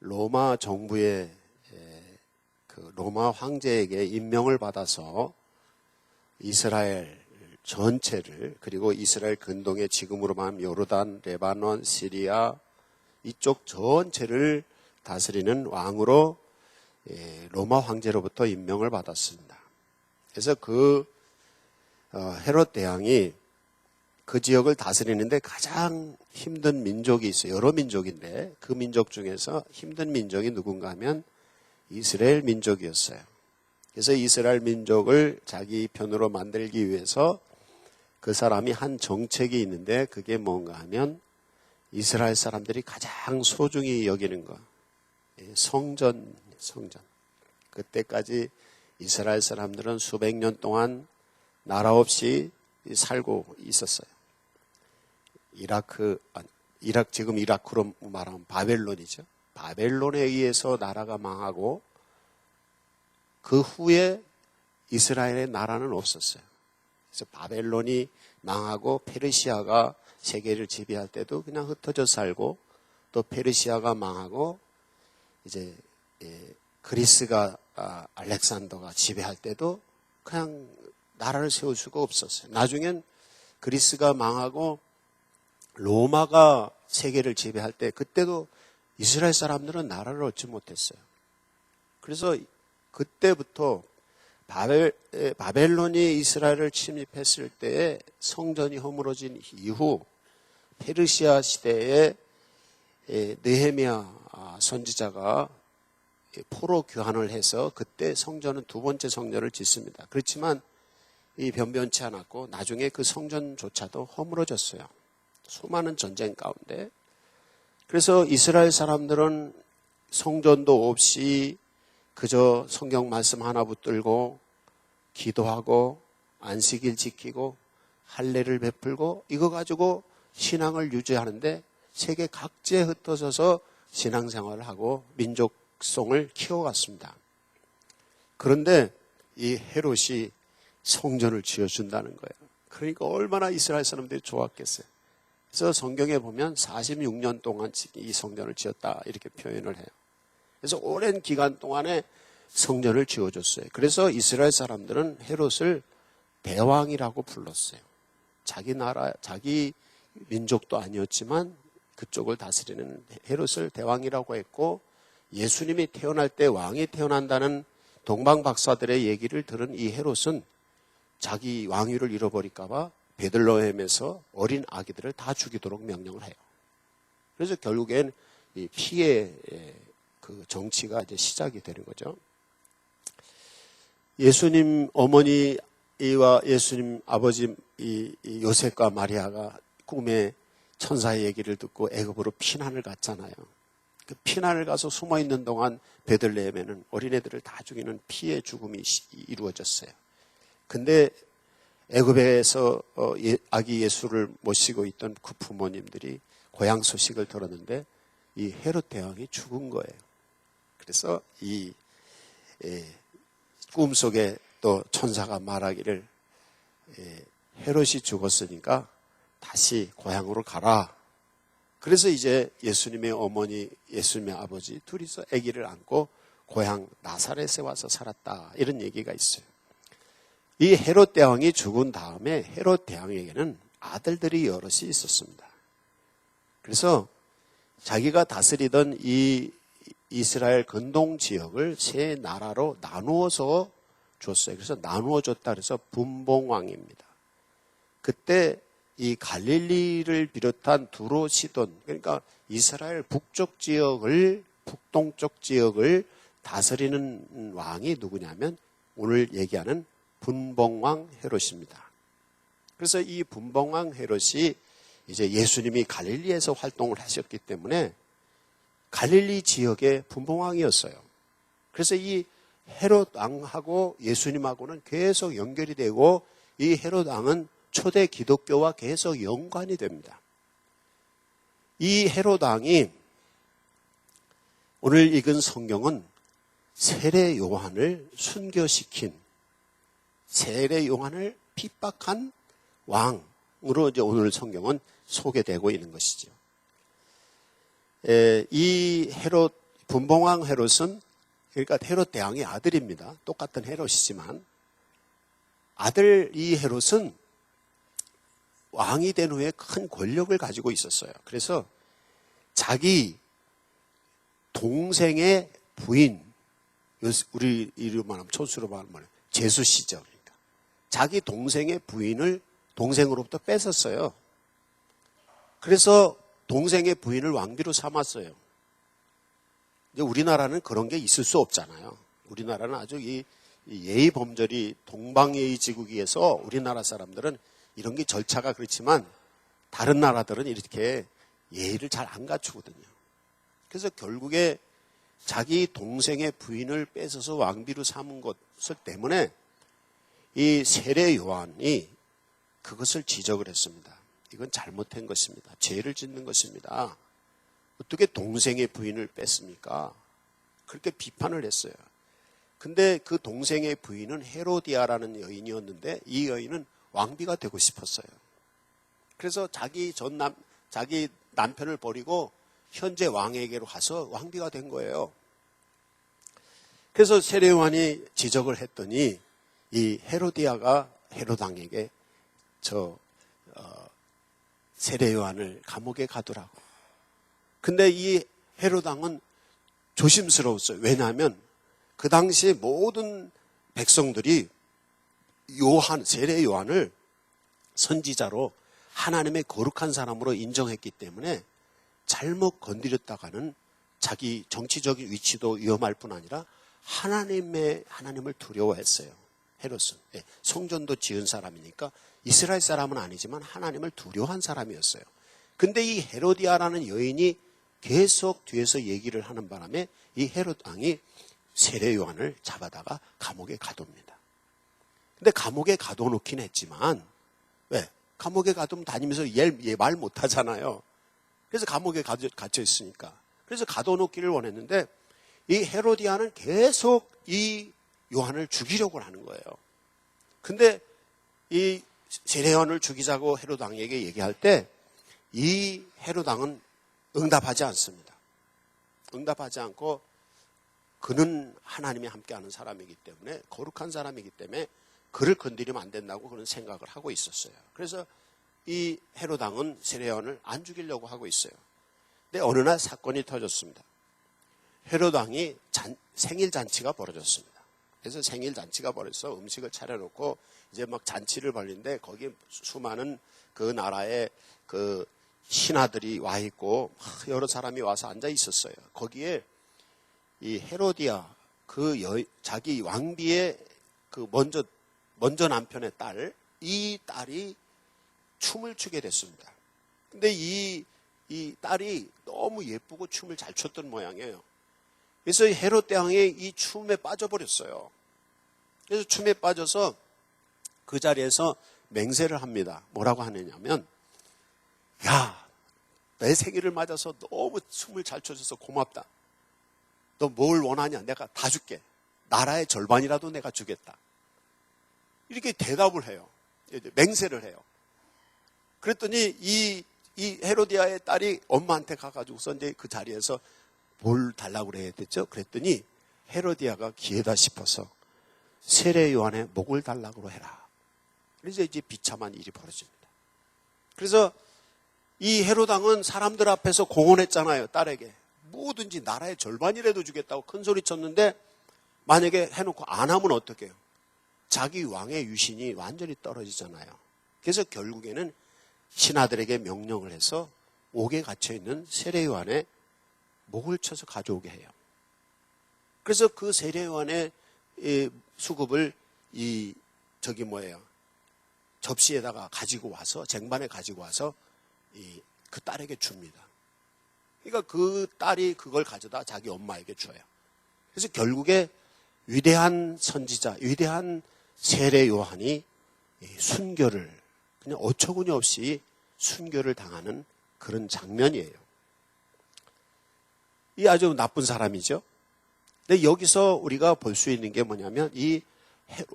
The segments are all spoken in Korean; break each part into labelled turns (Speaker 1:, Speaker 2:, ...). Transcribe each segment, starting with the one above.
Speaker 1: 로마 정부의 그 로마 황제에게 임명을 받아서 이스라엘 전체를, 그리고 이스라엘 근동의 지금으로 말하면 요르단, 레바논, 시리아 이쪽 전체를 다스리는 왕으로 로마 황제로부터 임명을 받았습니다. 그래서 헤롯 대왕이 그 지역을 다스리는데 가장 힘든 민족이 있어요. 여러 민족인데 그 민족 중에서 힘든 민족이 누군가 하면 이스라엘 민족이었어요. 그래서 이스라엘 민족을 자기 편으로 만들기 위해서 그 사람이 한 정책이 있는데, 그게 뭔가 하면 이스라엘 사람들이 가장 소중히 여기는 것, 성전. 그때까지 이스라엘 사람들은 수백 년 동안 나라 없이 살고 있었어요. 지금 이라크로 말하면 바벨론이죠. 바벨론에 의해서 나라가 망하고 그 후에 이스라엘의 나라는 없었어요. 그래서 바벨론이 망하고 페르시아가 세계를 지배할 때도 그냥 흩어져 살고, 또 페르시아가 망하고 이제 그리스가 알렉산더가 지배할 때도 그냥 나라를 세울 수가 없었어요. 나중엔 그리스가 망하고 로마가 세계를 지배할 때 그때도 이스라엘 사람들은 나라를 얻지 못했어요. 그래서 그때부터 바벨론이 이스라엘을 침입했을 때에 성전이 허물어진 이후 페르시아 시대에 느헤미야 선지자가 포로 교환을 해서 그때 성전은 두 번째 성전을 짓습니다. 그렇지만 이 변변치 않았고 나중에 그 성전조차도 허물어졌어요. 수많은 전쟁 가운데. 그래서 이스라엘 사람들은 성전도 없이 그저 성경 말씀 하나 붙들고 기도하고 안식일 지키고 할례를 베풀고 이거 가지고 신앙을 유지하는데 세계 각지에 흩어져서 신앙생활을 하고 민족성을 키워갔습니다. 그런데 이 헤롯이 성전을 지어준다는 거예요. 그러니까 얼마나 이스라엘 사람들이 좋았겠어요. 그래서 성경에 보면 46년 동안 이 성전을 지었다 이렇게 표현을 해요. 그래서 오랜 기간 동안에 성전을 지어줬어요. 그래서 이스라엘 사람들은 헤롯을 대왕이라고 불렀어요. 자기 나라, 자기 민족도 아니었지만 그쪽을 다스리는 헤롯을 대왕이라고 했고, 예수님이 태어날 때 왕이 태어난다는 동방 박사들의 얘기를 들은 이 헤롯은 자기 왕위를 잃어버릴까 봐 베들레헴에서 어린 아기들을 다 죽이도록 명령을 해요. 그래서 결국엔 이 피해 그 정치가 이제 시작이 되는 거죠. 예수님 어머니와 예수님 아버지 이 요셉과 마리아가 꿈에 천사의 얘기를 듣고 애굽으로 피난을 갔잖아요. 그 피난을 가서 숨어 있는 동안 베들레헴에는 어린애들을 다 죽이는 피해 죽음이 이루어졌어요. 근데 애굽에서 아기 예수를 모시고 있던 그 부모님들이 고향 소식을 들었는데 이 헤롯 대왕이 죽은 거예요. 그래서 이 꿈속에 또 천사가 말하기를 헤롯이 죽었으니까 다시 고향으로 가라. 그래서 이제 예수님의 어머니, 예수님의 아버지 둘이서 아기를 안고 고향 나사렛에 와서 살았다. 이런 얘기가 있어요. 이 헤롯 대왕이 죽은 다음에 헤롯 대왕에게는 아들들이 여럿이 있었습니다. 그래서 자기가 다스리던 이 이스라엘 근동 지역을 세 나라로 나누어서 줬어요. 그래서 나누어 줬다 그래서 분봉왕입니다. 그때 이 갈릴리를 비롯한 두로 시돈, 그러니까 이스라엘 북쪽 지역을, 북동쪽 지역을 다스리는 왕이 누구냐면 오늘 얘기하는 분봉왕 헤롯입니다. 그래서 이 분봉왕 헤롯이 이제 예수님이 갈릴리에서 활동을 하셨기 때문에 갈릴리 지역의 분봉왕이었어요. 그래서 이 헤롯 왕하고 예수님하고는 계속 연결이 되고 이 헤롯 왕은 초대 기독교와 계속 연관이 됩니다. 이 헤롯 왕이 오늘 읽은 성경은 세례 요한을 순교시킨, 세례 요한을 핍박한 왕으로 이제 오늘 성경은 소개되고 있는 것이죠. 이 헤롯 분봉왕 헤롯은 그러니까 헤롯 대왕의 아들입니다. 똑같은 헤롯이지만 아들 이 헤롯은 왕이 된 후에 큰 권력을 가지고 있었어요. 그래서 자기 동생의 부인, 우리 이름으로 하면 촌수로 말하면 제수씨죠. 그러니까 자기 동생의 부인을 동생으로부터 뺏었어요. 그래서 동생의 부인을 왕비로 삼았어요. 이제 우리나라는 그런 게 있을 수 없잖아요. 우리나라는 아주 이 예의 범절이 동방예의지국에서 우리나라 사람들은 이런 게 절차가 그렇지만 다른 나라들은 이렇게 예의를 잘 안 갖추거든요. 그래서 결국에 자기 동생의 부인을 뺏어서 왕비로 삼은 것을 때문에 이 세례 요한이 그것을 지적을 했습니다. 이건 잘못된 것입니다. 죄를 짓는 것입니다. 어떻게 동생의 부인을 뺐습니까? 그렇게 비판을 했어요. 근데 그 동생의 부인은 헤로디아라는 여인이었는데 이 여인은 왕비가 되고 싶었어요. 그래서 자기 남편을 버리고 현재 왕에게로 가서 왕비가 된 거예요. 그래서 세례 요한이 지적을 했더니 이 헤로디아가 헤롯 왕에게 세례 요한을 감옥에 가두라고. 근데 이 헤롯 왕은 조심스러웠어요. 왜냐하면 그 당시 모든 백성들이 세례 요한을 선지자로 하나님의 거룩한 사람으로 인정했기 때문에 잘못 건드렸다가는 자기 정치적인 위치도 위험할 뿐 아니라 하나님을 두려워했어요. 헤롯은. 성전도 지은 사람이니까 이스라엘 사람은 아니지만 하나님을 두려워한 사람이었어요. 근데 이 헤로디아라는 여인이 계속 뒤에서 얘기를 하는 바람에 이 헤롯 왕이 세례 요한을 잡아다가 감옥에 가둡니다. 근데 감옥에 가둬놓긴 했지만 왜? 감옥에 가두면 다니면서 얘 말 못하잖아요. 그래서 감옥에 갇혀 있으니까. 그래서 가둬놓기를 원했는데 이 헤로디아는 계속 이 요한을 죽이려고 하는 거예요. 근데 이 세례 요한을 죽이자고 헤롯 왕에게 얘기할 때 이 헤롯 왕은 응답하지 않습니다. 응답하지 않고 그는 하나님이 함께하는 사람이기 때문에 거룩한 사람이기 때문에 그를 건드리면 안 된다고 그런 생각을 하고 있었어요. 그래서 이 헤롯 왕은 세례 요한을 안 죽이려고 하고 있어요. 근데 어느 날 사건이 터졌습니다. 헤롯 왕이 생일 잔치가 벌어졌습니다. 그래서 생일 잔치가 벌어서 음식을 차려놓고 이제 막 잔치를 벌리는데 거기에 수많은 그 나라의 그 신하들이 와 있고 여러 사람이 와서 앉아 있었어요. 거기에 이 헤로디아 자기 왕비의 그 먼저 남편의 이 딸이 춤을 추게 됐습니다. 근데 이 딸이 너무 예쁘고 춤을 잘 췄던 모양이에요. 그래서 헤롯 대왕이 이 춤에 빠져버렸어요. 그래서 춤에 빠져서 그 자리에서 맹세를 합니다. 뭐라고 하느냐면 야, 내 생일을 맞아서 너무 춤을 잘 춰줘서 고맙다. 너 뭘 원하냐? 내가 다 줄게. 나라의 절반이라도 내가 주겠다. 이렇게 대답을 해요. 맹세를 해요. 그랬더니 이 헤로디아의 딸이 엄마한테 가가지고서 이제 그 자리에서 뭘 달라고 그래야 됐죠? 그랬더니 헤로디아가 기회다 싶어서 세례 요한의 목을 달라고 해라. 그래서 이제 비참한 일이 벌어집니다. 그래서 이 헤롯 왕은 사람들 앞에서 공언했잖아요. 딸에게. 뭐든지 나라의 절반이라도 주겠다고 큰 소리 쳤는데 만약에 해놓고 안 하면 어떡해요? 자기 왕의 유신이 완전히 떨어지잖아요. 그래서 결국에는 신하들에게 명령을 해서 옥에 갇혀있는 세례 요한의 목을 쳐서 가져오게 해요. 그래서 그 세례 요한의 수급을 접시에다가 가지고 와서 쟁반에 가지고 와서 그 딸에게 줍니다. 그러니까 그 딸이 그걸 가져다 자기 엄마에게 줘요. 그래서 결국에 위대한 선지자, 위대한 세례 요한이 순교를 그냥 어처구니 없이 순교를 당하는 그런 장면이에요. 이 아주 나쁜 사람이죠. 근데 여기서 우리가 볼 수 있는 게 뭐냐면 이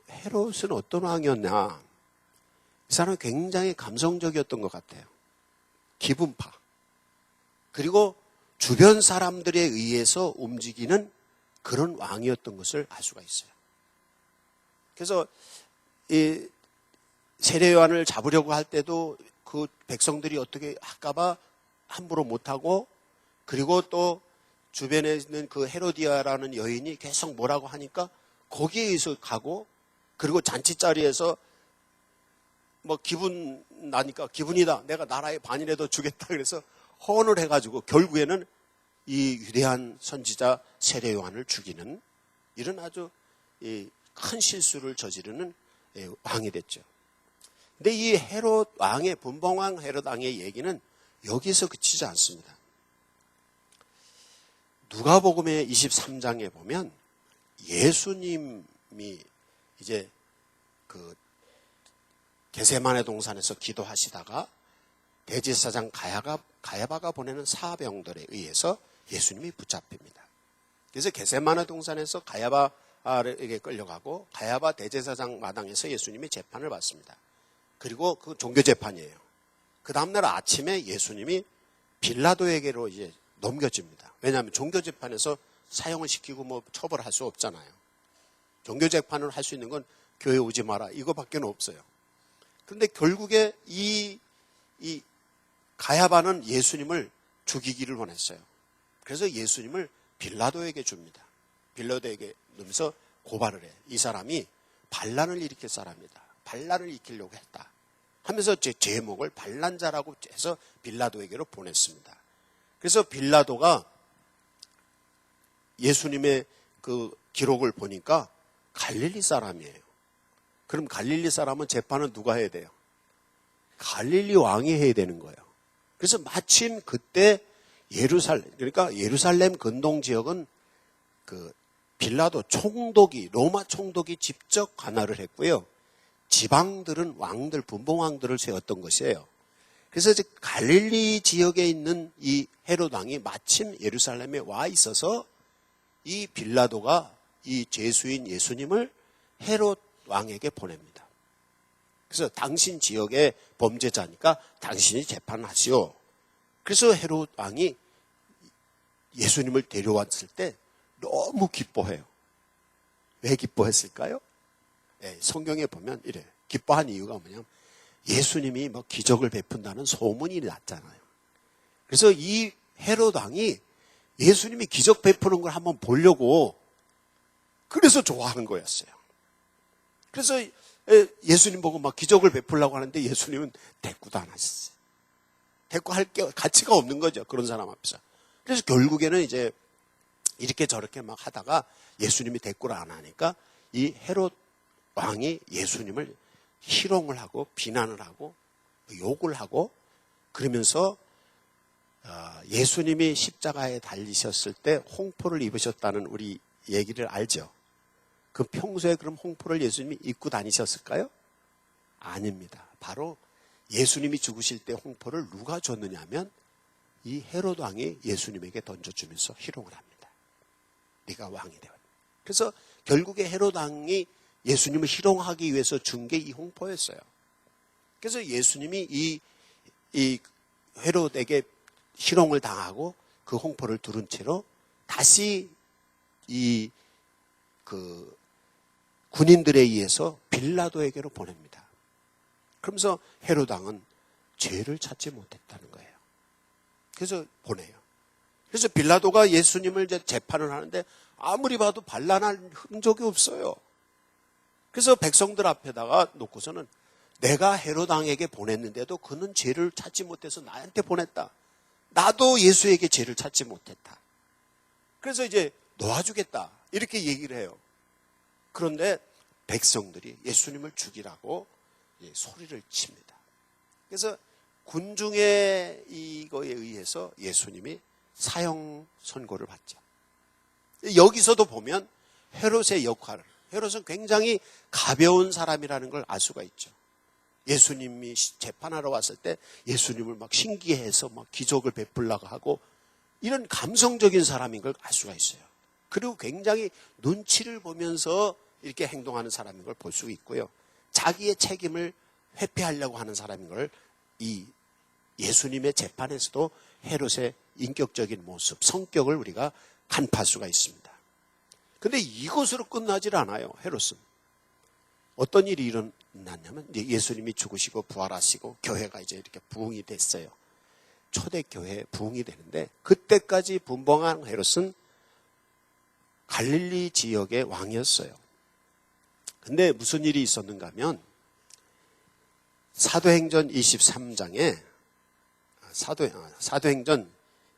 Speaker 1: 헤롯은 어떤 왕이었냐. 이 사람은 굉장히 감성적이었던 것 같아요. 기분파. 그리고 주변 사람들에 의해서 움직이는 그런 왕이었던 것을 알 수가 있어요. 그래서 이 세례 요한을 잡으려고 할 때도 그 백성들이 어떻게 할까봐 함부로 못하고, 그리고 또 주변에 있는 그 헤로디아라는 여인이 계속 뭐라고 하니까 거기에 의해서 가고, 그리고 잔치 자리에서 뭐 기분 나니까 기분이다, 내가 나라의 반이라도 주겠다 그래서 헌을 해가지고 결국에는 이 위대한 선지자 세례 요한을 죽이는 이런 아주 큰 실수를 저지르는 왕이 됐죠. 근데 이 헤롯 왕의, 분봉왕 헤롯 왕의 얘기는 여기서 그치지 않습니다. 누가복음의 23장에 보면 예수님이 이제 그 게세마네 동산에서 기도하시다가 대제사장 가야바가 보내는 사병들에 의해서 예수님이 붙잡힙니다. 그래서 게세마네 동산에서 가야바에게 끌려가고 가야바 대제사장 마당에서 예수님이 재판을 받습니다. 그리고 그 종교재판이에요. 그 다음날 아침에 예수님이 빌라도에게로 이제 넘겨집니다. 왜냐하면 종교재판에서 사형을 시키고 뭐 처벌할 수 없잖아요. 종교재판을 할 수 있는 건 교회 오지 마라, 이거밖에 없어요. 그런데 결국에 이 가야바는 예수님을 죽이기를 원했어요. 그래서 예수님을 빌라도에게 줍니다. 빌라도에게 넣으면서 고발을 해. 이 사람이 반란을 일으킬 사람이다. 반란을 일으키려고 했다 하면서 제 제목을 반란자라고 해서 빌라도에게로 보냈습니다. 그래서 빌라도가 예수님의 그 기록을 보니까 갈릴리 사람이에요. 그럼 갈릴리 사람은 재판은 누가 해야 돼요? 갈릴리 왕이 해야 되는 거예요. 그래서 마침 그때 그러니까 예루살렘 근동 지역은 그 빌라도 총독이, 로마 총독이 직접 관할을 했고요. 지방들은 왕들, 분봉왕들을 세웠던 것이에요. 그래서 이제 갈릴리 지역에 있는 이 헤롯 왕이 마침 예루살렘에 와 있어서 이 빌라도가 이 죄수인 예수님을 헤롯 왕에게 보냅니다. 그래서 당신 지역의 범죄자니까 당신이 재판하시오. 그래서 헤롯 왕이 예수님을 데려왔을 때 너무 기뻐해요. 왜 기뻐했을까요? 네, 성경에 보면 이래. 기뻐한 이유가 뭐냐면 예수님이 뭐 기적을 베푼다는 소문이 났잖아요. 그래서 이 헤롯 왕이 예수님이 기적 베푸는 걸 한번 보려고 그래서 좋아하는 거였어요. 그래서 예수님 보고 막 기적을 베풀려고 하는데 예수님은 대꾸도 안 하셨어요. 대꾸할 게 가치가 없는 거죠. 그런 사람 앞에서. 그래서 결국에는 이제 이렇게 저렇게 막 하다가 예수님이 대꾸를 안 하니까 이 헤롯 왕이 예수님을 희롱을 하고 비난을 하고 욕을 하고 그러면서 예수님이 십자가에 달리셨을 때 홍포를 입으셨다는 우리 얘기를 알죠. 그 평소에 그럼 홍포를 예수님이 입고 다니셨을까요? 아닙니다. 바로 예수님이 죽으실 때 홍포를 누가 줬느냐 하면 이 헤롯 왕이 예수님에게 던져주면서 희롱을 합니다. 네가 왕이 되어. 그래서 결국에 헤롯 왕이 예수님을 희롱하기 위해서 준 게 이 홍포였어요. 그래서 예수님이 이 헤롯에게 희롱을 당하고 그 홍포를 두른 채로 다시 그 군인들에 의해서 빌라도에게로 보냅니다. 그러면서 헤롯 왕은 죄를 찾지 못했다는 거예요. 그래서 보내요. 그래서 빌라도가 예수님을 이제 재판을 하는데 아무리 봐도 반란할 흔적이 없어요. 그래서 백성들 앞에다가 놓고서는 내가 헤롯 왕에게 보냈는데도 그는 죄를 찾지 못해서 나한테 보냈다. 나도 예수에게 죄를 찾지 못했다. 그래서 이제 놓아주겠다. 이렇게 얘기를 해요. 그런데 백성들이 예수님을 죽이라고 소리를 칩니다. 그래서 군중의 이거에 의해서 예수님이 사형 선고를 받죠. 여기서도 보면 헤롯의 역할을, 헤롯은 굉장히 가벼운 사람이라는 걸 알 수가 있죠. 예수님이 재판하러 왔을 때 예수님을 막 신기해서 막 기적을 베풀려고 하고 이런 감성적인 사람인 걸 알 수가 있어요. 그리고 굉장히 눈치를 보면서 이렇게 행동하는 사람인 걸 볼 수 있고요. 자기의 책임을 회피하려고 하는 사람인 걸 이 예수님의 재판에서도 헤롯의 인격적인 모습, 성격을 우리가 간파할 수가 있습니다. 근데 이것으로 끝나질 않아요. 헤롯은. 어떤 일이 일어났냐면 예수님이 죽으시고 부활하시고 교회가 이제 이렇게 부흥이 됐어요. 초대교회 부흥이 되는데 그때까지 분봉한 헤롯은 갈릴리 지역의 왕이었어요. 근데 무슨 일이 있었는가 하면 사도행전 23장에 사도행전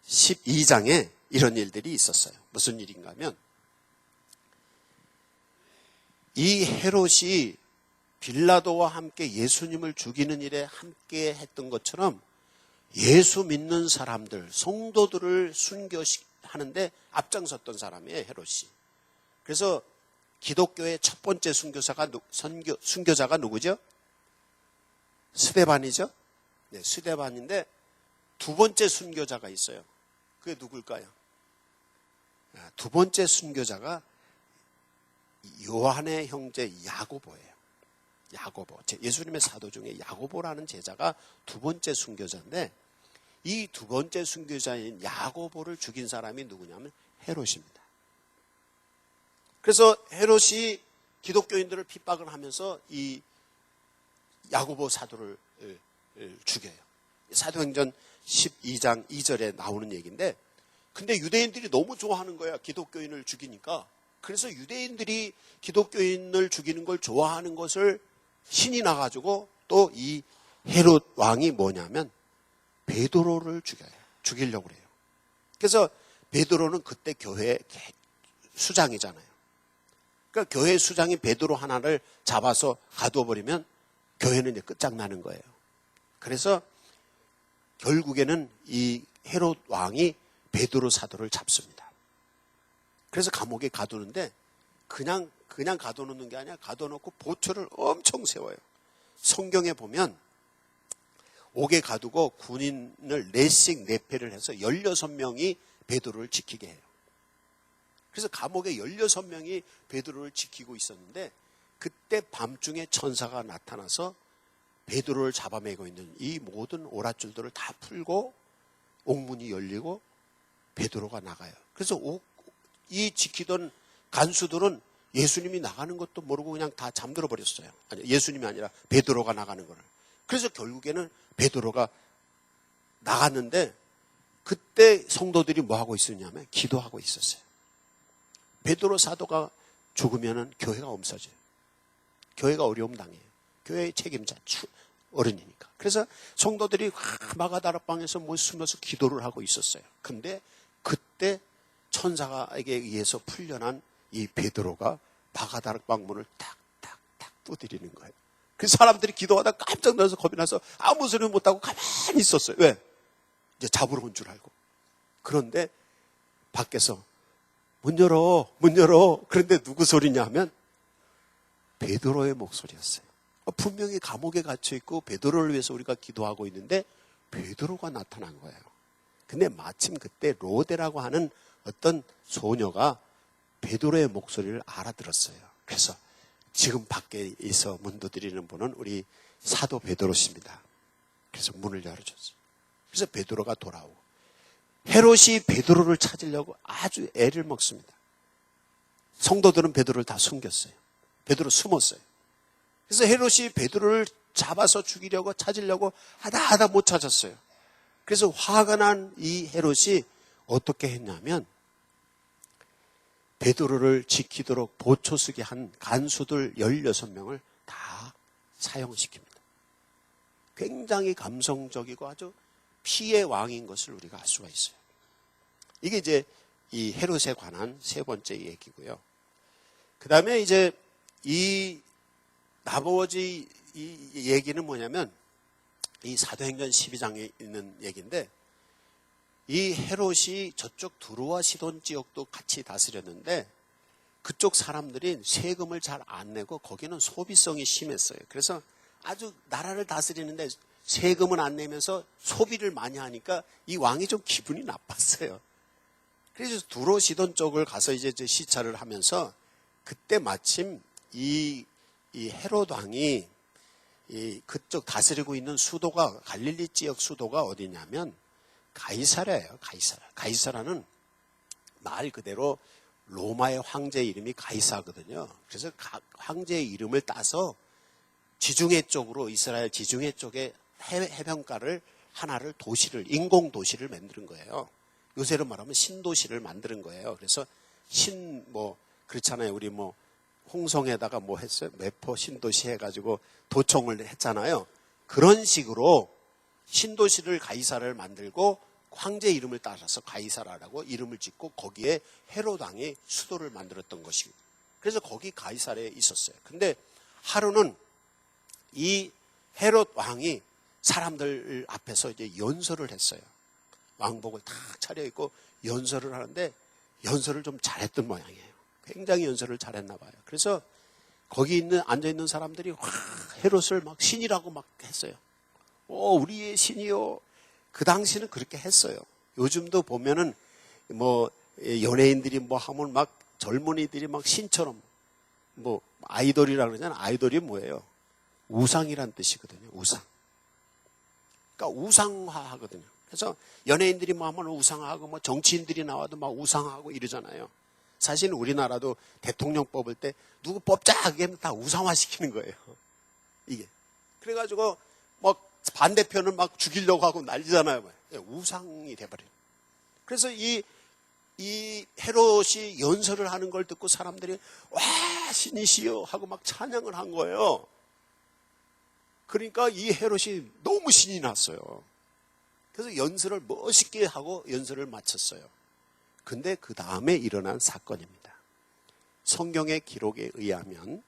Speaker 1: 12장에 이런 일들이 있었어요. 무슨 일인가 하면 이 헤롯이 빌라도와 함께 예수님을 죽이는 일에 함께 했던 것처럼 예수 믿는 사람들, 성도들을 순교하는데 앞장섰던 사람이에요, 헤롯이. 그래서 기독교의 첫 번째 순교자가 누구죠? 스데반이죠? 네, 스데반인데 두 번째 순교자가 있어요. 그게 누굴까요? 두 번째 순교자가 요한의 형제 야고보예요. 야고보. 예수님의 사도 중에 야고보라는 제자가 두 번째 순교자인데 이 두 번째 순교자인 야고보를 죽인 사람이 누구냐면 헤롯입니다. 그래서 헤롯이 기독교인들을 핍박을 하면서 이 야고보 사도를 죽여요. 사도행전 12장 2절에 나오는 얘기인데 근데 유대인들이 너무 좋아하는 거야. 기독교인을 죽이니까. 그래서 유대인들이 기독교인을 죽이는 걸 좋아하는 것을 신이 나가지고 또 이 헤롯 왕이 뭐냐면 베드로를 죽이려고 그래요. 그래서 베드로는 그때 교회 수장이잖아요. 그러니까 교회 수장이 베드로 하나를 잡아서 가두어버리면 교회는 이제 끝장나는 거예요. 그래서 결국에는 이 헤롯 왕이 베드로 사도를 잡습니다. 그래서 감옥에 가두는데 그냥 가둬놓는 게 아니라 가둬놓고 보초를 엄청 세워요. 성경에 보면 옥에 가두고 군인을 4씩 4패를 해서 16명이 베드로를 지키게 해요. 그래서 감옥에 16명이 베드로를 지키고 있었는데 그때 밤중에 천사가 나타나서 베드로를 잡아매고 있는 이 모든 오랏줄들을 다 풀고 옥문이 열리고 베드로가 나가요. 그래서 이 지키던 간수들은 예수님이 나가는 것도 모르고 그냥 다 잠들어 버렸어요. 아니, 예수님이 아니라 베드로가 나가는 거를. 그래서 결국에는 베드로가 나갔는데 그때 성도들이 뭐 하고 있었냐면 기도하고 있었어요. 베드로 사도가 죽으면은 교회가 없어져요. 교회가 어려움 당해요. 교회의 책임자 어른이니까. 그래서 성도들이 마가다락방에서 뭐 숨어서 기도를 하고 있었어요. 근데 그때 천사에게 의해서 풀려난 이 베드로가 마가다락방 문을 탁탁탁 두드리는 거예요. 그 사람들이 기도하다 깜짝 놀라서 겁이 나서 아무 소리 못하고 가만히 있었어요. 왜? 이제 잡으러 온 줄 알고. 그런데 밖에서 문 열어. 그런데 누구 소리냐 하면 베드로의 목소리였어요. 분명히 감옥에 갇혀있고 베드로를 위해서 우리가 기도하고 있는데 베드로가 나타난 거예요. 근데 마침 그때 로데라고 하는 어떤 소녀가 베드로의 목소리를 알아들었어요. 그래서 지금 밖에 있어 문 두드리는 분은 우리 사도 베드로십니다. 그래서 문을 열어줬어요. 그래서 베드로가 돌아오고 헤롯이 베드로를 찾으려고 아주 애를 먹습니다. 성도들은 베드로를 다 숨겼어요. 베드로 숨었어요. 그래서 헤롯이 베드로를 잡아서 죽이려고 찾으려고 하다 못 찾았어요. 그래서 화가 난 이 헤롯이 어떻게 했냐면 베드로를 지키도록 보초쓰게 한 간수들 16명을 다 사형시킵니다. 굉장히 감성적이고 아주 피의 왕인 것을 우리가 알 수가 있어요. 이게 이제 이 헤롯에 관한 세 번째 얘기고요. 그 다음에 이제 이 나머지 이 얘기는 뭐냐면 이 사도행전 12장에 있는 얘기인데 이 헤롯이 저쪽 두로와 시돈 지역도 같이 다스렸는데 그쪽 사람들이 세금을 잘 안 내고 거기는 소비성이 심했어요. 그래서 아주 나라를 다스리는데 세금은 안 내면서 소비를 많이 하니까 이 왕이 좀 기분이 나빴어요. 그래서 두로 시돈 쪽을 가서 이제 시찰을 하면서 그때 마침 이 헤롯 왕이 그쪽 다스리고 있는 수도가 갈릴리 지역 수도가 어디냐면 가이사라예요. 가이사라는 말 그대로 로마의 황제 이름이 가이사거든요. 그래서 황제의 이름을 따서 지중해 쪽으로, 이스라엘 지중해 쪽에 해변가를 하나를 도시를, 인공 도시를 만드는 거예요. 요새로 말하면 신도시를 만드는 거예요. 그래서 그렇잖아요. 우리 홍성에다가 했어요? 매포 신도시 해가지고 도청을 했잖아요. 그런 식으로 신도시를 가이사라를 만들고 황제 이름을 따라서 가이사라라고 이름을 짓고 거기에 헤롯 왕이 수도를 만들었던 것입니다. 그래서 거기 가이사라에 있었어요. 근데 하루는 이 헤롯 왕이 사람들 앞에서 이제 연설을 했어요. 왕복을 다 차려입고 연설을 하는데 연설을 좀 잘했던 모양이에요. 굉장히 연설을 잘했나 봐요. 그래서 거기 앉아있는 사람들이 헤롯을 막 신이라고 막 했어요. 우리의 신이요. 그 당시는 그렇게 했어요. 요즘도 보면은 연예인들이 하면 막 젊은이들이 막 신처럼 아이돌이라 그러잖아요. 아이돌이 뭐예요? 우상이란 뜻이거든요. 우상. 그러니까 우상화 하거든요. 그래서 연예인들이 하면 우상하고 정치인들이 나와도 막 우상하고 이러잖아요. 사실 우리나라도 대통령 뽑을 때 누구 뽑자 하면 다 우상화시키는 거예요. 이게. 그래가지고 반대편은 막 죽이려고 하고 난리잖아요. 우상이 돼버려요. 그래서 이 헤롯이 연설을 하는 걸 듣고 사람들이 와 신이시여 하고 막 찬양을 한 거예요. 그러니까 이 헤롯이 너무 신이 났어요. 그래서 연설을 멋있게 하고 연설을 마쳤어요. 근데 그 다음에 일어난 사건입니다. 성경의 기록에 의하면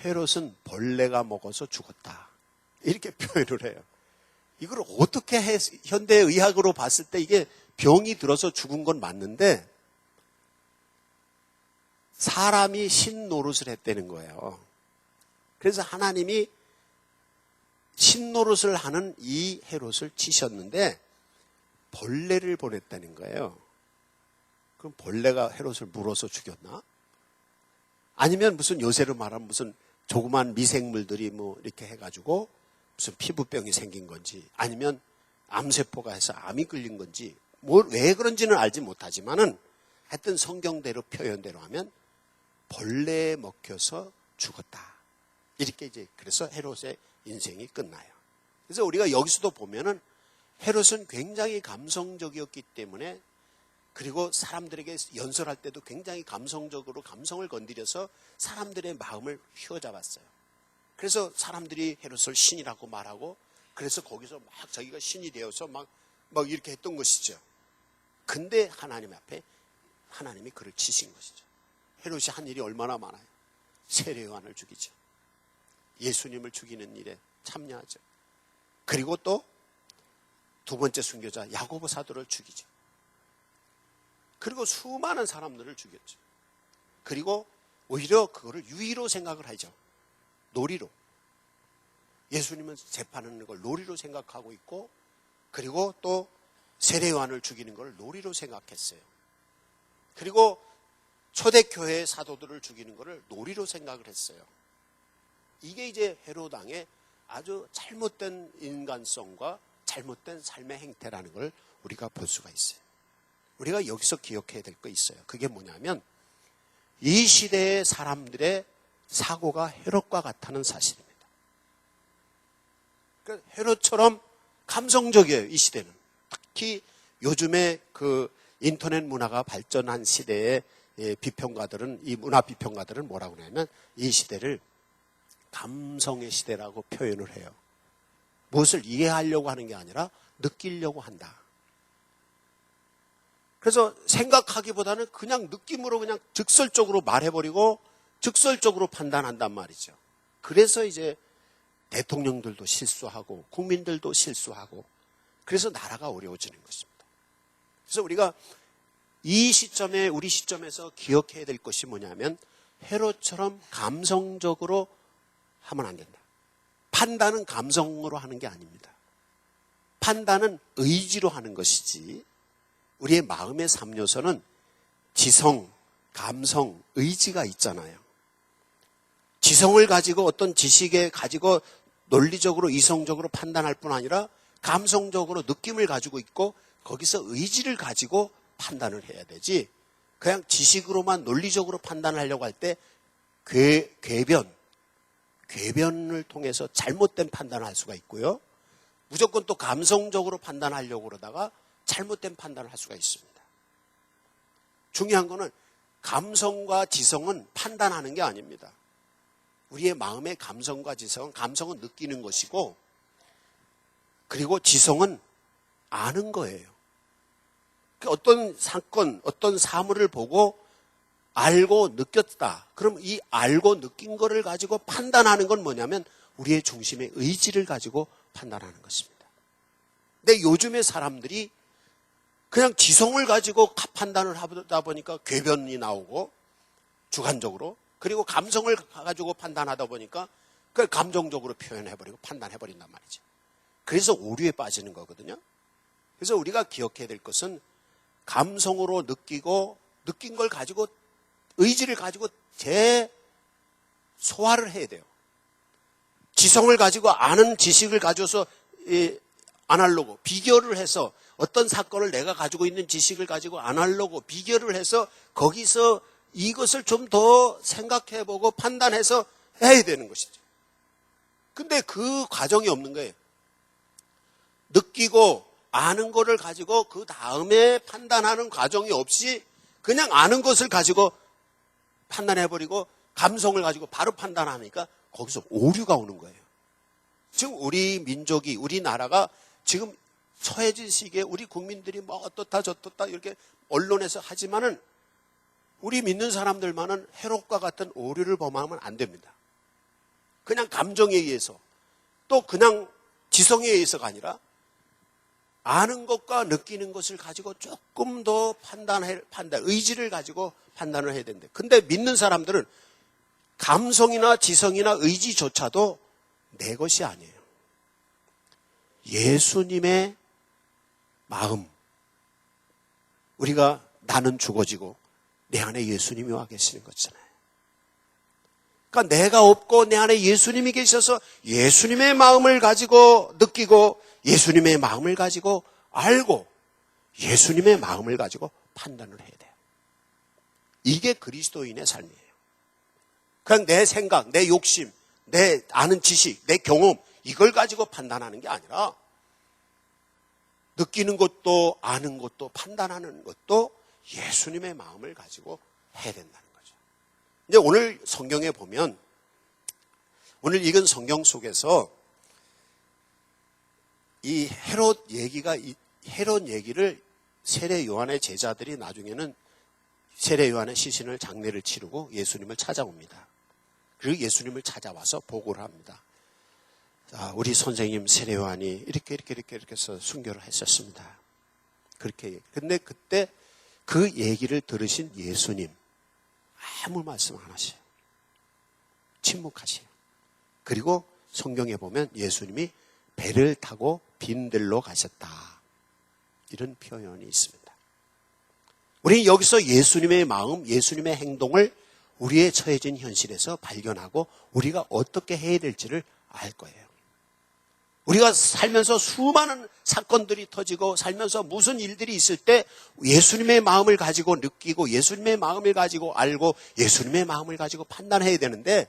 Speaker 1: 헤롯은 벌레가 먹어서 죽었다. 이렇게 표현을 해요. 이걸 어떻게 현대의학으로 봤을 때 이게 병이 들어서 죽은 건 맞는데 사람이 신 노릇을 했다는 거예요. 그래서 하나님이 신 노릇을 하는 이 헤롯을 치셨는데 벌레를 보냈다는 거예요. 그럼 벌레가 헤롯을 물어서 죽였나? 아니면 무슨 요새로 말하면 무슨 조그만 미생물들이 이렇게 해가지고 무슨 피부병이 생긴 건지 아니면 암세포가 해서 암이 끌린 건지 왜 그런지는 알지 못하지만은 하여튼 성경대로 표현대로 하면 벌레에 먹혀서 죽었다. 이렇게 이제 그래서 헤롯의 인생이 끝나요. 그래서 우리가 여기서도 보면은 헤롯은 굉장히 감성적이었기 때문에 그리고 사람들에게 연설할 때도 굉장히 감성적으로 감성을 건드려서 사람들의 마음을 휘어잡았어요. 그래서 사람들이 헤롯을 신이라고 말하고 그래서 거기서 막 자기가 신이 되어서 막 이렇게 했던 것이죠. 근데 하나님 앞에 하나님이 그를 치신 것이죠. 헤롯이 한 일이 얼마나 많아요. 세례 요한을 죽이죠. 예수님을 죽이는 일에 참여하죠. 그리고 또 두 번째 순교자 야고보 사도를 죽이죠. 그리고 수많은 사람들을 죽였죠. 그리고 오히려 그거를 유의로 생각을 하죠. 놀이로. 예수님은 재판하는 걸 놀이로 생각하고 있고 그리고 또 세례 요한을 죽이는 걸 놀이로 생각했어요. 그리고 초대교회의 사도들을 죽이는 것을 놀이로 생각을 했어요. 이게 이제 헤롯 왕의 아주 잘못된 인간성과 잘못된 삶의 행태라는 걸 우리가 볼 수가 있어요. 우리가 여기서 기억해야 될 거 있어요. 그게 뭐냐면 이 시대의 사람들의 사고가 헤롯과 같다는 사실입니다. 그러니까 헤롯처럼 감성적이에요. 이 시대는. 특히 요즘에 그 인터넷 문화가 발전한 시대의 비평가들은 이 문화 비평가들은 뭐라고 하냐면 이 시대를 감성의 시대라고 표현을 해요. 무엇을 이해하려고 하는 게 아니라 느끼려고 한다. 그래서 생각하기보다는 그냥 느낌으로 그냥 직설적으로 말해버리고 직설적으로 판단한단 말이죠. 그래서 이제 대통령들도 실수하고 국민들도 실수하고 그래서 나라가 어려워지는 것입니다. 그래서 우리가 이 시점에 우리 시점에서 기억해야 될 것이 뭐냐면 헤롯처럼 감성적으로 하면 안 된다. 판단은 감성으로 하는 게 아닙니다. 판단은 의지로 하는 것이지 우리의 마음의 3요소는 지성, 감성, 의지가 있잖아요. 지성을 가지고 어떤 지식에 가지고 논리적으로 이성적으로 판단할 뿐 아니라 감성적으로 느낌을 가지고 있고 거기서 의지를 가지고 판단을 해야 되지, 그냥 지식으로만 논리적으로 판단을 하려고 할 때 궤변을 통해서 잘못된 판단을 할 수가 있고요. 무조건 또 감성적으로 판단하려고 그러다가 잘못된 판단을 할 수가 있습니다. 중요한 거는 감성과 지성은 판단하는 게 아닙니다. 우리의 마음의 감성과 지성은, 감성은 느끼는 것이고, 그리고 지성은 아는 거예요. 어떤 사건, 어떤 사물을 보고 알고 느꼈다. 그럼 이 알고 느낀 거를 가지고 판단하는 건 뭐냐면 우리의 중심의 의지를 가지고 판단하는 것입니다. 근데 요즘의 사람들이 그냥 지성을 가지고 판단을 하다 보니까 궤변이 나오고, 주관적으로, 그리고 감성을 가지고 판단하다 보니까 그걸 감정적으로 표현해버리고 판단해버린단 말이죠. 그래서 오류에 빠지는 거거든요. 그래서 우리가 기억해야 될 것은 감성으로 느끼고 느낀 걸 가지고 의지를 가지고 재소화를 해야 돼요. 지성을 가지고 아는 지식을 가져서 아날로그 비교를 해서, 어떤 사건을 내가 가지고 있는 지식을 가지고 아날로그 비교를 해서 거기서 이것을 좀 더 생각해보고 판단해서 해야 되는 것이죠. 근데 그 과정이 없는 거예요. 느끼고 아는 거를 가지고 그 다음에 판단하는 과정이 없이 그냥 아는 것을 가지고 판단해버리고 감성을 가지고 바로 판단하니까 거기서 오류가 오는 거예요. 지금 우리 민족이, 우리나라가 지금 처해진 시기에 우리 국민들이 뭐 어떻다 저떻다 이렇게 언론에서 하지만은 우리 믿는 사람들만은 헤롯과 같은 오류를 범하면 안 됩니다. 그냥 감정에 의해서, 또 그냥 지성에 의해서가 아니라 아는 것과 느끼는 것을 가지고 조금 더 의지를 가지고 판단을 해야 된대. 근데 믿는 사람들은 감성이나 지성이나 의지조차도 내 것이 아니에요. 예수님의 마음. 우리가 나는 죽어지고 내 안에 예수님이 와 계시는 거잖아요. 그러니까 내가 없고 내 안에 예수님이 계셔서 예수님의 마음을 가지고 느끼고 예수님의 마음을 가지고 알고 예수님의 마음을 가지고 판단을 해야 돼요. 이게 그리스도인의 삶이에요. 그냥 내 생각, 내 욕심, 내 아는 지식, 내 경험 이걸 가지고 판단하는 게 아니라 느끼는 것도 아는 것도 판단하는 것도 예수님의 마음을 가지고 해야 된다는 거죠. 이제 오늘 성경에 보면, 오늘 읽은 성경 속에서 이 헤롯 얘기를 세례 요한의 제자들이 나중에는 세례 요한의 시신을 장례를 치르고 예수님을 찾아옵니다. 그리고 예수님을 찾아와서 보고를 합니다. 우리 선생님 세례 요한이 이렇게 해서 순교를 했었습니다. 그렇게. 근데 그때 그 얘기를 들으신 예수님 아무 말씀 안 하셔요. 침묵하세요. 그리고 성경에 보면 예수님이 배를 타고 빈들로 가셨다. 이런 표현이 있습니다. 우리는 여기서 예수님의 마음, 예수님의 행동을 우리의 처해진 현실에서 발견하고 우리가 어떻게 해야 될지를 알 거예요. 우리가 살면서 수많은 사건들이 터지고 살면서 무슨 일들이 있을 때 예수님의 마음을 가지고 느끼고 예수님의 마음을 가지고 알고 예수님의 마음을 가지고 판단해야 되는데,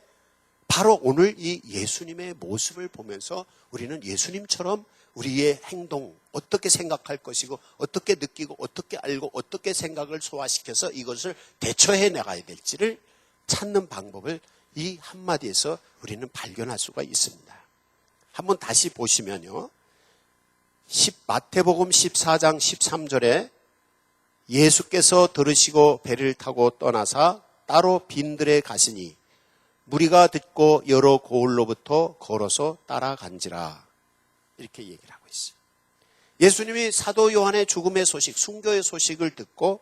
Speaker 1: 바로 오늘 이 예수님의 모습을 보면서 우리는 예수님처럼 우리의 행동, 어떻게 생각할 것이고 어떻게 느끼고 어떻게 알고 어떻게 생각을 소화시켜서 이것을 대처해 나가야 될지를 찾는 방법을 이 한마디에서 우리는 발견할 수가 있습니다. 한번 다시 보시면요. 마태복음 14장 13절에 예수께서 들으시고 배를 타고 떠나사 따로 빈들에 가시니 무리가 듣고 여러 고을로부터 걸어서 따라간지라. 이렇게 얘기를 하고 있어요. 예수님이 사도 요한의 죽음의 소식, 순교의 소식을 듣고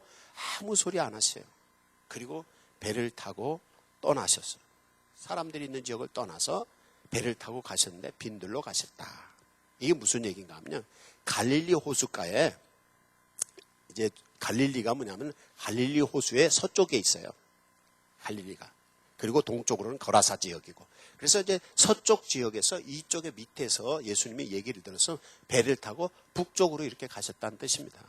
Speaker 1: 아무 소리 안 하세요. 그리고 배를 타고 떠나셨어요. 사람들이 있는 지역을 떠나서 배를 타고 가셨는데 빈들로 가셨다. 이게 무슨 얘기인가 하면요. 갈릴리 호숫가에, 이제 갈릴리가 뭐냐면 갈릴리 호수의 서쪽에 있어요. 갈릴리가. 그리고 동쪽으로는 거라사 지역이고. 그래서 이제 서쪽 지역에서 이쪽의 밑에서 예수님이 얘기를 들어서 배를 타고 북쪽으로 이렇게 가셨다는 뜻입니다.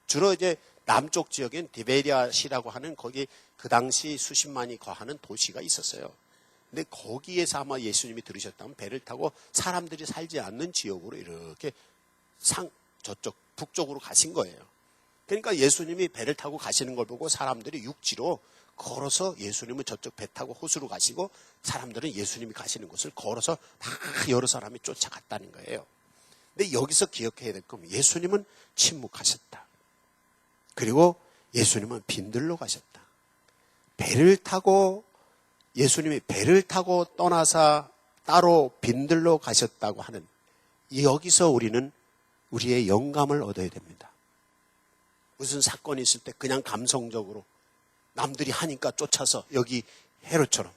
Speaker 1: 주로 이제 남쪽 지역엔 디베리아시라고 하는 거기 그 당시 수십만이 거하는 도시가 있었어요. 근데 거기에서 아마 예수님이 들으셨다면 배를 타고 사람들이 살지 않는 지역으로 이렇게 저쪽 북쪽으로 가신 거예요. 그러니까 예수님이 배를 타고 가시는 걸 보고 사람들이 육지로 걸어서 예수님은 저쪽 배 타고 호수로 가시고 사람들은 예수님이 가시는 곳을 걸어서 막 여러 사람이 쫓아갔다는 거예요. 근데 여기서 기억해야 될 건 예수님은 침묵하셨다. 그리고 예수님은 빈들로 가셨다. 예수님이 배를 타고 떠나서 따로 빈들로 가셨다고 하는 여기서 우리는 우리의 영감을 얻어야 됩니다. 무슨 사건이 있을 때 그냥 감성적으로 남들이 하니까 쫓아서 여기 헤롯처럼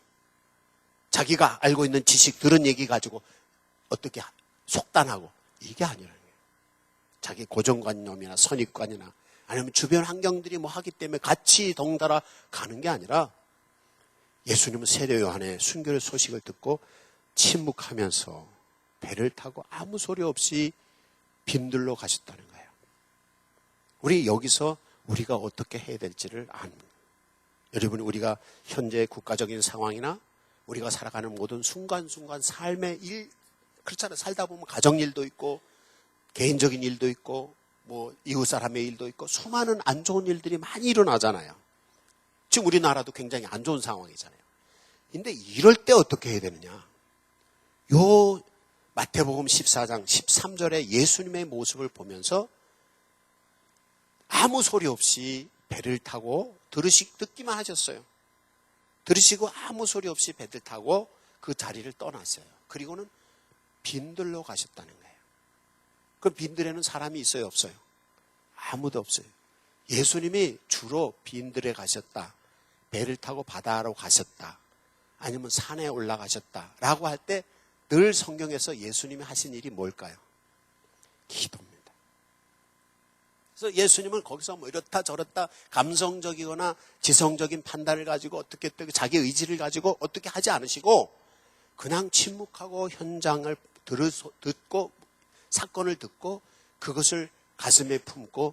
Speaker 1: 자기가 알고 있는 지식 들은 얘기 가지고 어떻게 속단하고 이게 아니라는 거예요. 자기 고정관념이나 선입관이나 아니면 주변 환경들이 뭐 하기 때문에 같이 덩달아 가는 게 아니라 예수님은 세례 요한의 순교의 소식을 듣고 침묵하면서 배를 타고 아무 소리 없이 빈들로 가셨다는 거예요. 우리 여기서 우리가 어떻게 해야 될지를 아는 거예요. 여러분, 우리가 현재 국가적인 상황이나 우리가 살아가는 모든 순간순간 삶의 일, 그렇잖아요. 살다 보면 가정일도 있고 개인적인 일도 있고 뭐 이웃 사람의 일도 있고 수많은 안 좋은 일들이 많이 일어나잖아요. 지금 우리나라도 굉장히 안 좋은 상황이잖아요. 근데 이럴 때 어떻게 해야 되느냐? 요 마태복음 14장 13절에 예수님의 모습을 보면서 아무 소리 없이 배를 타고 듣기만 하셨어요. 들으시고 아무 소리 없이 배를 타고 그 자리를 떠났어요. 그리고는 빈들로 가셨다는 거예요. 그럼 빈들에는 사람이 있어요, 없어요? 아무도 없어요. 예수님이 주로 빈들에 가셨다, 배를 타고 바다로 가셨다, 아니면 산에 올라가셨다라고 할 때 늘 성경에서 예수님이 하신 일이 뭘까요? 기도입니다. 그래서 예수님은 거기서 뭐 이렇다 저렇다 감성적이거나 지성적인 판단을 가지고 어떻게 자기 의지를 가지고 어떻게 하지 않으시고 그냥 침묵하고 현장을 듣고 사건을 듣고 그것을 가슴에 품고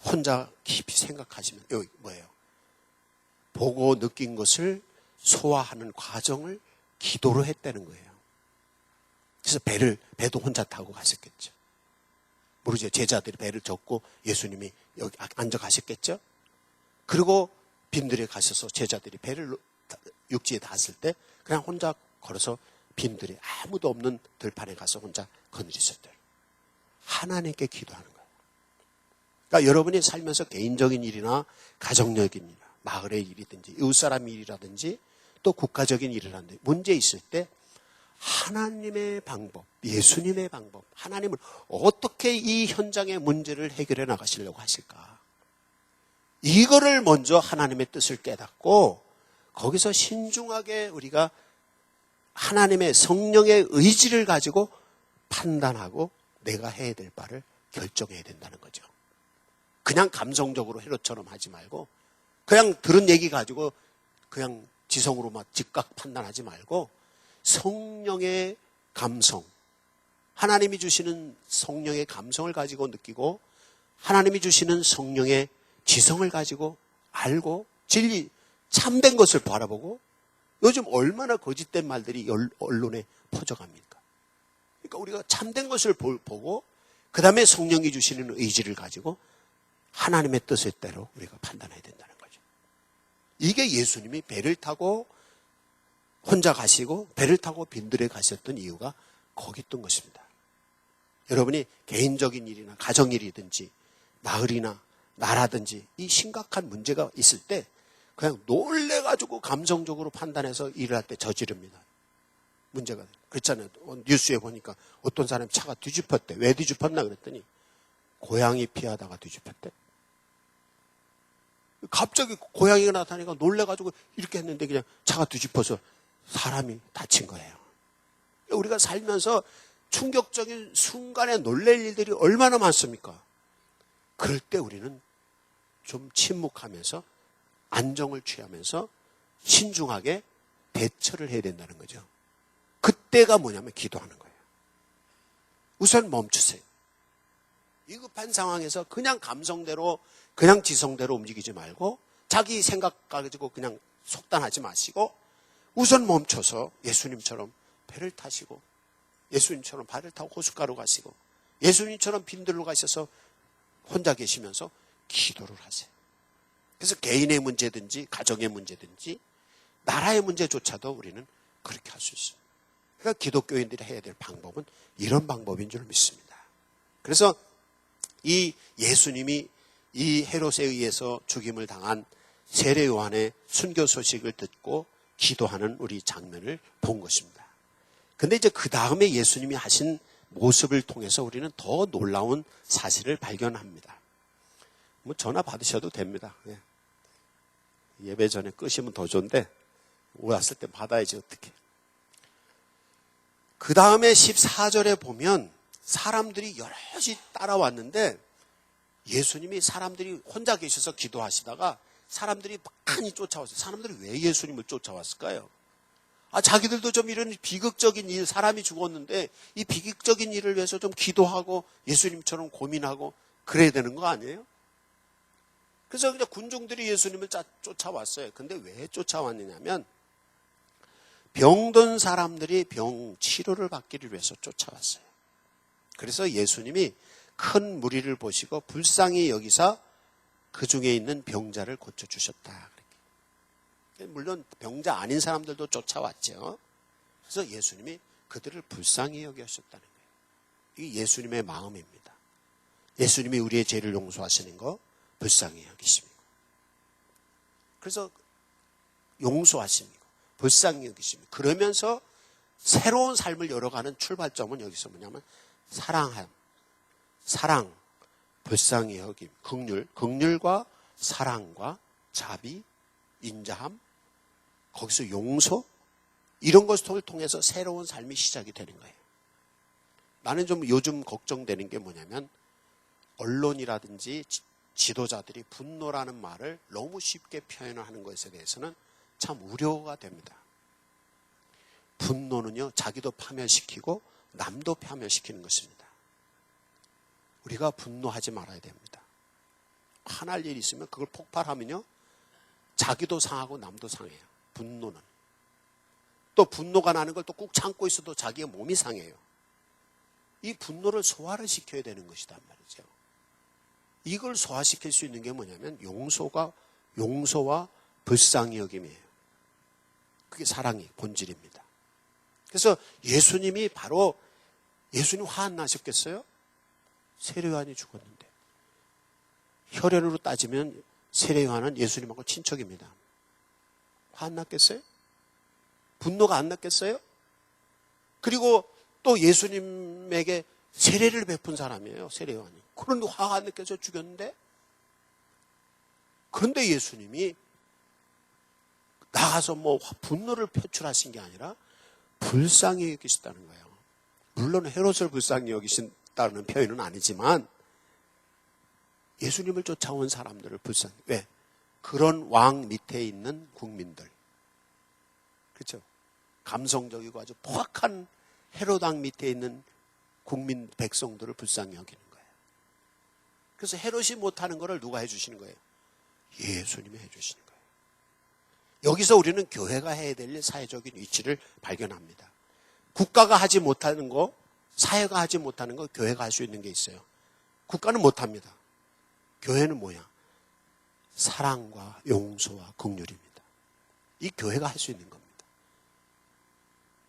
Speaker 1: 혼자 깊이 생각하시면 여기 뭐예요? 보고 느낀 것을 소화하는 과정을 기도로 했다는 거예요. 그래서 배도 혼자 타고 가셨겠죠. 모르죠. 제자들이 배를 젓고 예수님이 여기 앉아 가셨겠죠. 그리고 빈들에 가셔서 제자들이 배를 육지에 닿았을 때 그냥 혼자 걸어서 빈들에 아무도 없는 들판에 가서 혼자 거느리셨대요. 하나님께 기도하는 거예요. 그러니까 여러분이 살면서 개인적인 일이나 가정적인 일이나 마을의 일이든지 이웃사람 일이라든지 또 국가적인 일이라든지 문제 있을 때 하나님의 방법, 예수님의 방법, 하나님은 어떻게 이 현장의 문제를 해결해 나가시려고 하실까? 이거를 먼저 하나님의 뜻을 깨닫고 거기서 신중하게 우리가 하나님의 성령의 의지를 가지고 판단하고 내가 해야 될 바를 결정해야 된다는 거죠. 그냥 감성적으로 헤롯처럼 하지 말고 그냥 들은 얘기 가지고 그냥 지성으로만 즉각 판단하지 말고 성령의 감성, 하나님이 주시는 성령의 감성을 가지고 느끼고 하나님이 주시는 성령의 지성을 가지고 알고 진리, 참된 것을 바라보고 요즘 얼마나 거짓된 말들이 언론에 퍼져갑니까? 그러니까 우리가 참된 것을 보고 그 다음에 성령이 주시는 의지를 가지고 하나님의 뜻의 대로 우리가 판단해야 된다는 거죠. 이게 예수님이 배를 타고 혼자 가시고 배를 타고 빈들에 가셨던 이유가 거기 있던 것입니다. 여러분이 개인적인 일이나 가정일이든지 마을이나 나라든지 이 심각한 문제가 있을 때 그냥 놀래가지고 감성적으로 판단해서 일을 할 때 저지릅니다. 문제가 그렇잖아요. 뉴스에 보니까 어떤 사람이 차가 뒤집혔대. 왜 뒤집혔나 그랬더니 고양이 피하다가 뒤집혔대. 갑자기 고양이가 나타나니까 놀래가지고 이렇게 했는데 그냥 차가 뒤집어서 사람이 다친 거예요. 우리가 살면서 충격적인 순간에 놀랄 일들이 얼마나 많습니까? 그럴 때 우리는 좀 침묵하면서 안정을 취하면서 신중하게 대처를 해야 된다는 거죠. 그때가 뭐냐면 기도하는 거예요. 우선 멈추세요. 위급한 상황에서 그냥 감성대로, 그냥 지성대로 움직이지 말고 자기 생각 가지고 그냥 속단하지 마시고 우선 멈춰서 예수님처럼 배를 타시고 예수님처럼 발을 타고 호숫가로 가시고 예수님처럼 빈들로 가셔서 혼자 계시면서 기도를 하세요. 그래서 개인의 문제든지 가정의 문제든지 나라의 문제조차도 우리는 그렇게 할 수 있어요. 그러니까 기독교인들이 해야 될 방법은 이런 방법인 줄 믿습니다. 그래서 이 예수님이 이 헤롯에 의해서 죽임을 당한 세례 요한의 순교 소식을 듣고 기도하는 우리 장면을 본 것입니다. 근데 이제 그 다음에 예수님이 하신 모습을 통해서 우리는 더 놀라운 사실을 발견합니다. 뭐 전화 받으셔도 됩니다. 예배 전에 끄시면 더 좋은데 왔을 때 받아야지 어떻게. 그 다음에 14절에 보면 사람들이 여럿이 따라왔는데 예수님이 사람들이 혼자 계셔서 기도하시다가 사람들이 많이 쫓아왔어요. 사람들이 왜 예수님을 쫓아왔을까요? 자기들도 좀 이런 비극적인 일, 사람이 죽었는데 이 비극적인 일을 위해서 좀 기도하고 예수님처럼 고민하고 그래야 되는 거 아니에요? 그래서 그냥 군중들이 예수님을 쫓아왔어요. 근데 왜 쫓아왔느냐면 병든 사람들이 병 치료를 받기를 위해서 쫓아왔어요. 그래서 예수님이 큰 무리를 보시고 불쌍히 여기사 그 중에 있는 병자를 고쳐주셨다. 물론 병자 아닌 사람들도 쫓아왔죠. 그래서 예수님이 그들을 불쌍히 여기셨다는 거예요. 이게 예수님의 마음입니다. 예수님이 우리의 죄를 용서하시는 거 불쌍히 여기십니다. 그래서 용서하십니다. 불쌍히 여기십니다. 그러면서 새로운 삶을 열어가는 출발점은 여기서 뭐냐면 사랑, 불쌍히 여김, 긍휼과 사랑과 자비, 인자함, 거기서 용서, 이런 것을 통해서 새로운 삶이 시작이 되는 거예요. 나는 좀 요즘 걱정되는 게 뭐냐면 언론이라든지 지도자들이 분노라는 말을 너무 쉽게 표현하는 것에 대해서는 참 우려가 됩니다. 분노는요, 자기도 파멸시키고 남도 파멸시키는 것입니다. 우리가 분노하지 말아야 됩니다. 화날 일이 있으면 그걸 폭발하면요, 자기도 상하고 남도 상해요. 분노는. 또 분노가 나는 걸 또 꾹 참고 있어도 자기의 몸이 상해요. 이 분노를 소화를 시켜야 되는 것이란 말이죠. 이걸 소화시킬 수 있는 게 뭐냐면 용서와 불쌍히 여김이에요. 그게 사랑의 본질입니다. 그래서 예수님이 예수님 화 안 나셨겠어요? 세례 요한이 죽었는데. 혈연으로 따지면 세례 요한은 예수님하고 친척입니다. 화 안 났겠어요? 분노가 안 났겠어요? 그리고 또 예수님에게 세례를 베푼 사람이에요, 세례 요한이. 그런데 화가 안 느껴져 죽였는데? 그런데 예수님이 나가서 분노를 표출하신 게 아니라 불쌍히 여기셨다는 거예요. 물론 헤롯을 불쌍히 여기신다는 표현은 아니지만 예수님을 쫓아온 사람들을 불쌍히. 왜? 그런 왕 밑에 있는 국민들. 그렇죠? 감성적이고 아주 포악한 헤롯 왕 밑에 있는 국민 백성들을 불쌍히 여기는 거예요. 그래서 헤롯이 못하는 거를 누가 해주시는 거예요? 예수님이 해주시는 거예요. 여기서 우리는 교회가 해야 될 사회적인 위치를 발견합니다. 국가가 하지 못하는 거, 사회가 하지 못하는 거 교회가 할 수 있는 게 있어요. 국가는 못합니다. 교회는 뭐야? 사랑과 용서와 긍휼입니다. 이 교회가 할 수 있는 겁니다.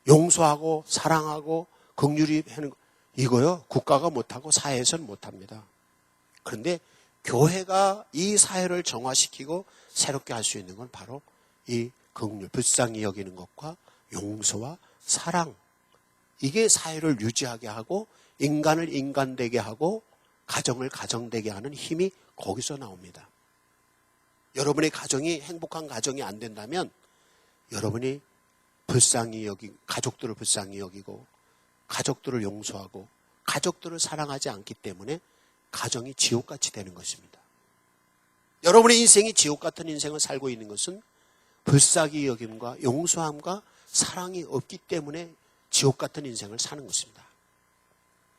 Speaker 1: 용서하고 사랑하고 긍휼히 하는 거, 이거요, 국가가 못하고 사회에서는 못합니다. 그런데 교회가 이 사회를 정화시키고 새롭게 할 수 있는 건 바로 이 긍휼, 불쌍히 여기는 것과 용서와 사랑, 이게 사회를 유지하게 하고 인간을 인간되게 하고 가정을 가정되게 하는 힘이 거기서 나옵니다. 여러분의 가정이 행복한 가정이 안 된다면 여러분이 가족들을 불쌍히 여기고 가족들을 용서하고 가족들을 사랑하지 않기 때문에 가정이 지옥같이 되는 것입니다. 여러분의 인생이 지옥 같은 인생을 살고 있는 것은 불쌍히 여김과 용서함과 사랑이 없기 때문에 지옥 같은 인생을 사는 것입니다.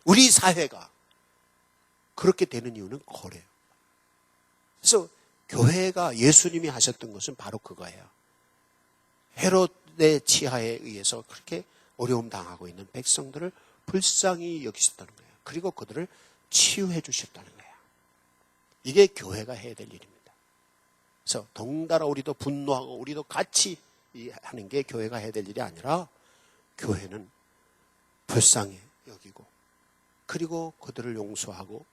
Speaker 1: 우리 사회가 그렇게 되는 이유는 그래요. 그래서 교회가 예수님이 하셨던 것은 바로 그거예요. 헤롯의 치하에 의해서 그렇게 어려움 당하고 있는 백성들을 불쌍히 여기셨다는 거예요. 그리고 그들을 치유해 주셨다는 거예요. 이게 교회가 해야 될 일입니다. 그래서 덩달아 우리도 분노하고 우리도 같이 하는 게 교회가 해야 될 일이 아니라 교회는 불쌍히 여기고 그리고 그들을 용서하고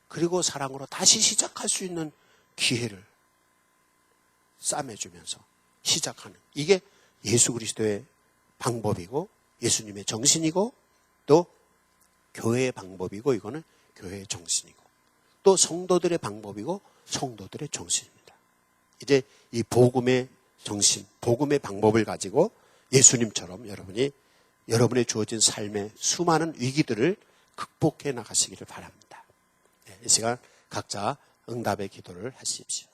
Speaker 1: 그리고 사랑으로 다시 시작할 수 있는 기회를 싸매주면서 시작하는 이게 예수 그리스도의 방법이고 예수님의 정신이고 또 교회의 방법이고 이거는 교회의 정신이고 또 성도들의 방법이고 성도들의 정신입니다. 이제 이 복음의 정신, 복음의 방법을 가지고 예수님처럼 여러분의 주어진 삶의 수많은 위기들을 극복해 나가시기를 바랍니다. 이 시간 각자 응답의 기도를 하십시오.